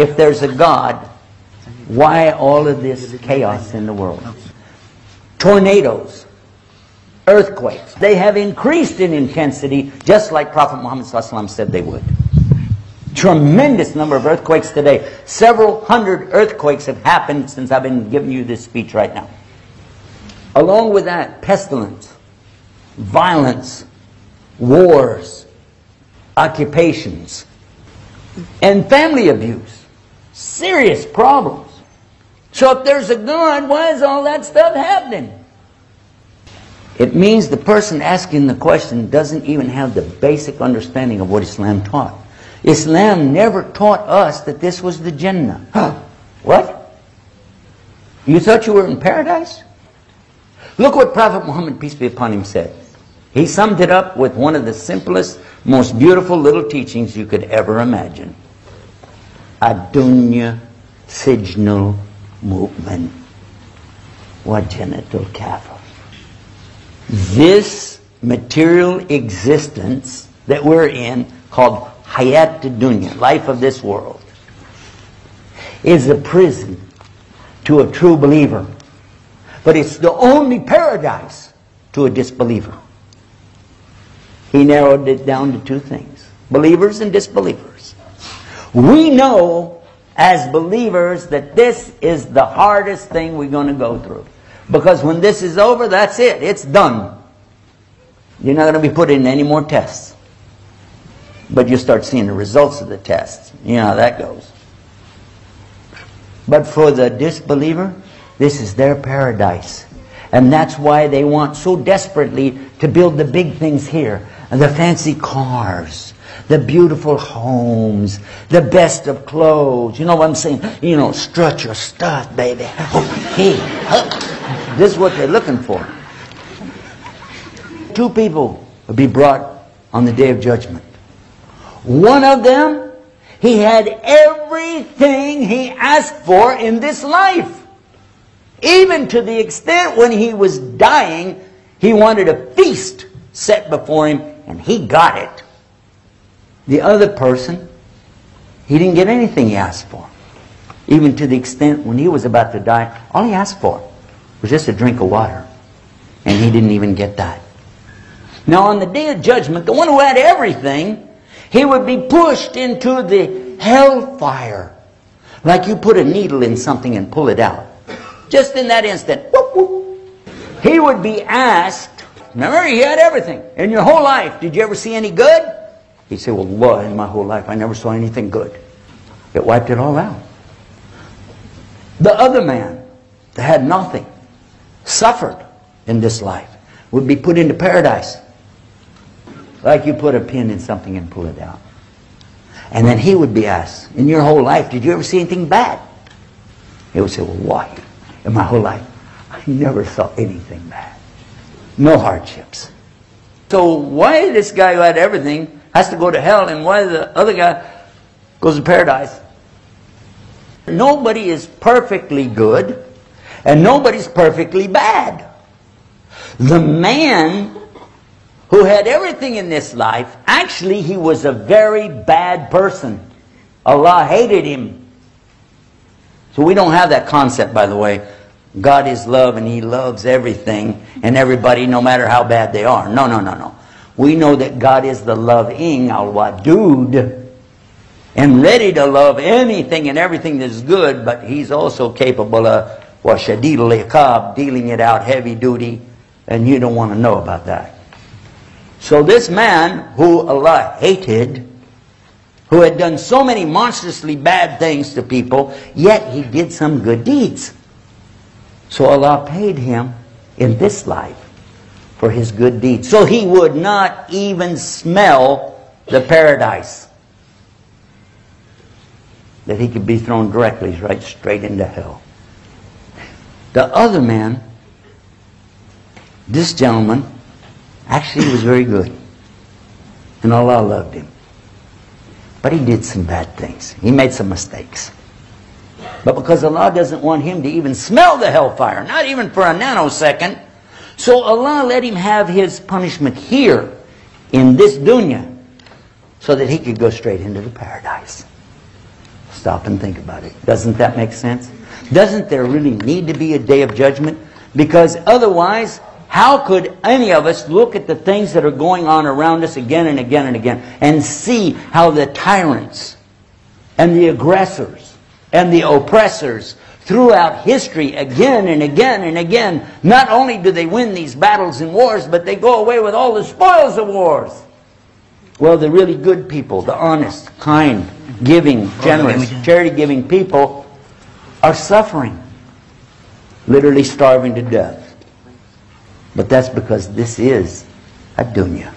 if there's a God, why all of this chaos in the world? Tornadoes, earthquakes, they have increased in intensity just like Prophet Muhammad ﷺ said they would. Tremendous number of earthquakes today. Several hundred earthquakes have happened since I've been giving you this speech right now. Along with that, pestilence, violence, wars, occupations, and family abuse. Serious problems. So if there's a God, why is all that stuff happening? It means the person asking the question doesn't even have the basic understanding of what Islam taught. Islam never taught us that this was the Jannah. What? You thought you were in paradise? Look what Prophet Muhammad, peace be upon him, said. He summed it up with one of the simplest, most beautiful little teachings you could ever imagine. Ad-dunya sijnul mu'min wa jannatul kafir. This material existence that we're in, called hayat dunya, life of this world, is a prison to a true believer. But it's the only paradise to a disbeliever. He narrowed it down to two things: believers and disbelievers. We know as believers that this is the hardest thing we're going to go through. Because when this is over, that's it. It's done. You're not going to be put in any more tests. But you start seeing the results of the tests. You know how that goes. But for the disbeliever, this is their paradise. And that's why they want so desperately to build the big things here. And the fancy cars, the beautiful homes, the best of clothes. You know what I'm saying? You know, strut your stuff, baby. Oh, hey, this is what they're looking for. Two people will be brought on the Day of Judgment. One of them, he had everything he asked for in this life. Even to the extent when he was dying, he wanted a feast set before him, and he got it. The other person, he didn't get anything he asked for. Even to the extent when he was about to die, all he asked for was just a drink of water. And he didn't even get that. Now on the Day of Judgment, the one who had everything, he would be pushed into the hellfire. Like you put a needle in something and pull it out. Just in that instant. Whoop, whoop. He would be asked, remember, he had everything. In your whole life, did you ever see any good? He'd say, well, Lord, in my whole life, I never saw anything good. It wiped it all out. The other man that had nothing, suffered in this life, would be put into paradise. Like you put a pin in something and pull it out. And then he would be asked, in your whole life, did you ever see anything bad? He would say, well, why? In my whole life, I never saw anything bad. No hardships. So why this guy who had everything has to go to hell, and why the other guy goes to paradise? Nobody is perfectly good, and nobody's perfectly bad. The man who had everything in this life, actually he was a very bad person. Allah hated him. So we don't have that concept, by the way. God is love and He loves everything and everybody, no matter how bad they are. No, no, no, no. We know that God is the loving al-wadud and ready to love anything and everything that's good, but He's also capable of washadid al-iqab, dealing it out heavy duty, and you don't want to know about that. So this man who Allah hated, who had done so many monstrously bad things to people, yet he did some good deeds. So Allah paid him in this life for his good deeds. So he would not even smell the paradise. That he could be thrown directly right straight into hell. The other man, this gentleman, actually was very good. And Allah loved him. But he did some bad things. He made some mistakes. But because Allah doesn't want him to even smell the hellfire, not even for a nanosecond, so Allah let him have his punishment here in this dunya so that he could go straight into the paradise. Stop and think about it. Doesn't that make sense? Doesn't there really need to be a day of judgment? Because otherwise, how could any of us look at the things that are going on around us again and again and again and see how the tyrants and the aggressors and the oppressors throughout history again and again and again, not only do they win these battles and wars, but they go away with all the spoils of wars. Well, the really good people, the honest, kind, giving, generous, charity-giving people are suffering, literally starving to death. But that's because this is a dunya.